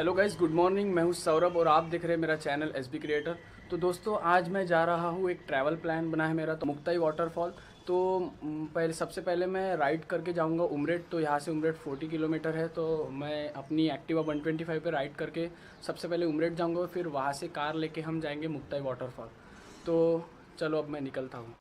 Hello guys, good morning. मैं हूं सौरभ और आप देख रहे हैं मेरा चैनल एसबी क्रिएटर। तो दोस्तों, आज मैं जा रहा हूं, एक ट्रैवल प्लान बना है मेरा, तो मुक्ताई वाटरफॉल। तो सबसे पहले मैं राइड करके जाऊंगा उमरेठ। तो यहाँ से उमरेठ 40 किलोमीटर है, तो मैं अपनी एक्टिवा 125 पे राइड करके सबसे पहले उमरेठ जाऊँगा, फिर वहाँ से कार लेके हम जाएंगे मुक्ताई वाटरफॉल। तो चलो अब मैं निकलता हूँ।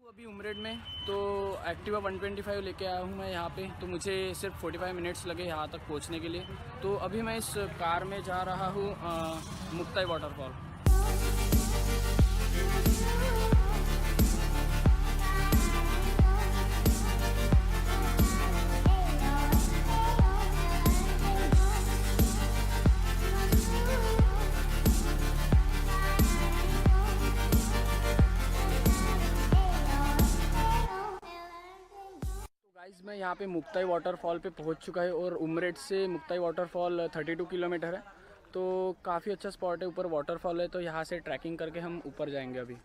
अभी उमरेठ में तो एक्टिवा 125 लेके आया हूँ मैं यहाँ पे। तो मुझे सिर्फ 45 मिनट्स लगे यहाँ तक पहुँचने के लिए। तो अभी मैं इस कार में जा रहा हूँ मुक्ताई वाटरफॉल। मैं यहाँ पे मुक्ताई वाटरफॉल पे पहुँच चुका है और उमरेठ से मुक्ताई वाटरफॉल 32 किलोमीटर है। तो काफ़ी अच्छा स्पॉट है, ऊपर वाटरफॉल है। तो यहाँ से ट्रैकिंग करके हम ऊपर जाएंगे अभी।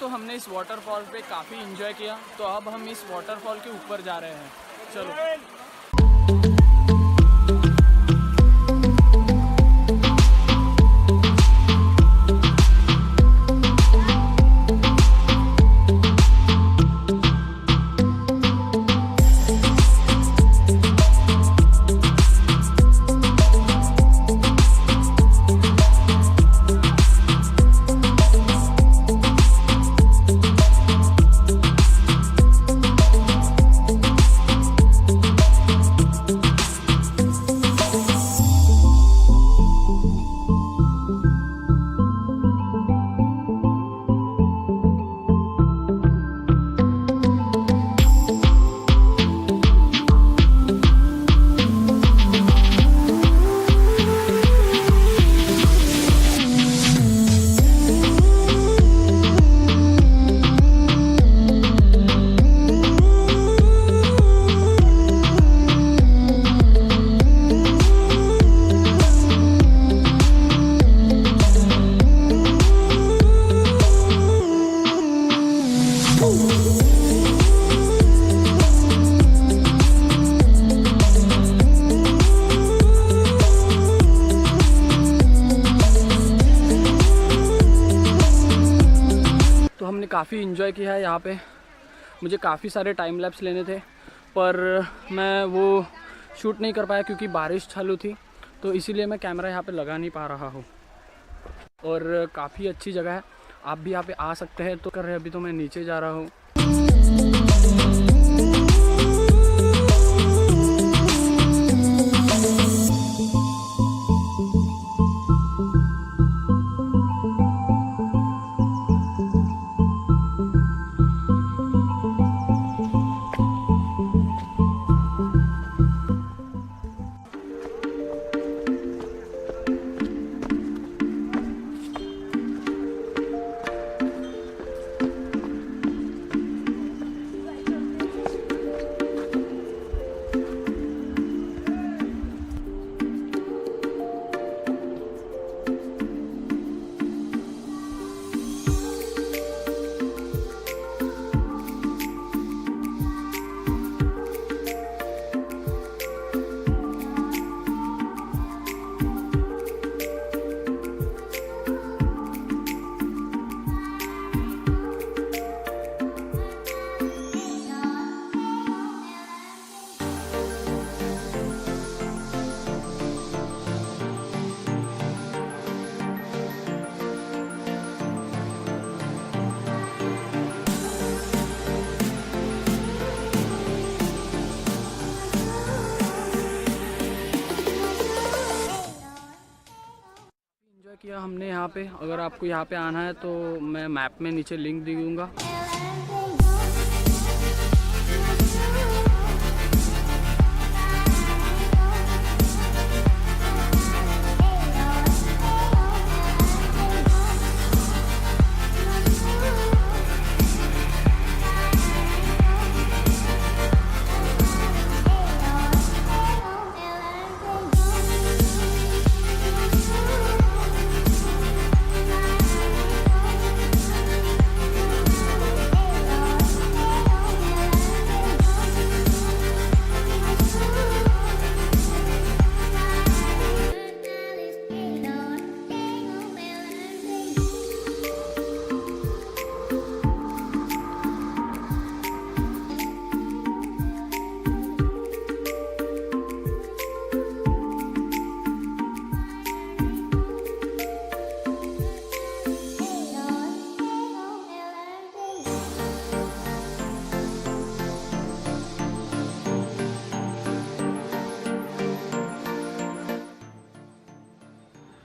हमने इस वाटरफॉल पे काफ़ी एंजॉय किया। तो अब हम इस वाटरफॉल के ऊपर जा रहे हैं। चलो। काफ़ी इन्जॉय किया है यहाँ पे। मुझे काफ़ी सारे टाइम लैप्स लेने थे पर मैं वो शूट नहीं कर पाया क्योंकि बारिश चालू थी, तो इसीलिए मैं कैमरा यहाँ पे लगा नहीं पा रहा हूँ। और काफ़ी अच्छी जगह है, आप भी यहाँ पे आ सकते हैं। तो कर रहे अभी तो मैं नीचे जा रहा हूँ। किया हमने यहाँ पे। अगर आपको यहाँ पे आना है तो मैं मैप में नीचे लिंक दे दूँगा।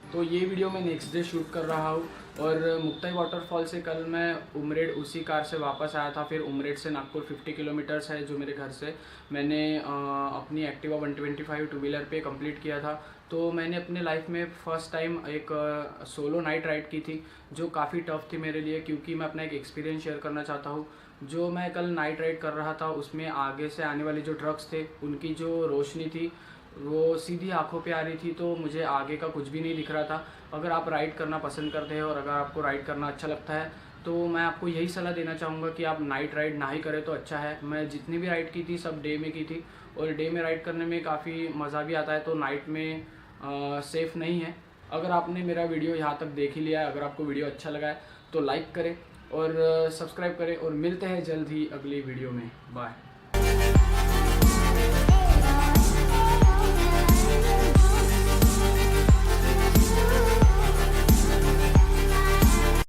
तो ये वीडियो मैं नेक्स्ट डे शूट कर रहा हूँ। और मुक्ताई वाटरफॉल से कल मैं उमरेड उसी कार से वापस आया था। फिर उमरेड से नागपुर 50 किलोमीटर्स है जो मेरे घर से। मैंने अपनी एक्टिवा 125 टू व्हीलर पे कंप्लीट किया था। तो मैंने अपने लाइफ में फ़र्स्ट टाइम एक सोलो नाइट राइड की थी जो काफ़ी टफ थी मेरे लिए, क्योंकि मैं अपना एक एक्सपीरियंस शेयर करना चाहता हूँ। जो मैं कल नाइट राइड कर रहा था उसमें आगे से आने वाले जो ट्रक्स थे उनकी जो रोशनी थी वो सीधी आंखों पे आ रही थी, तो मुझे आगे का कुछ भी नहीं दिख रहा था। अगर आप राइड करना पसंद करते हैं और अगर आपको राइड करना अच्छा लगता है तो मैं आपको यही सलाह देना चाहूँगा कि आप नाइट राइड ना ही करें तो अच्छा है। मैं जितनी भी राइड की थी सब डे में की थी और डे में राइड करने में काफ़ी मज़ा भी आता है, तो नाइट में सेफ़ नहीं है। अगर आपने मेरा वीडियो यहाँ तक देख ही लिया है, अगर आपको वीडियो अच्छा लगा है तो लाइक करें और सब्सक्राइब करें और मिलते हैं जल्द ही अगली वीडियो में। बाय।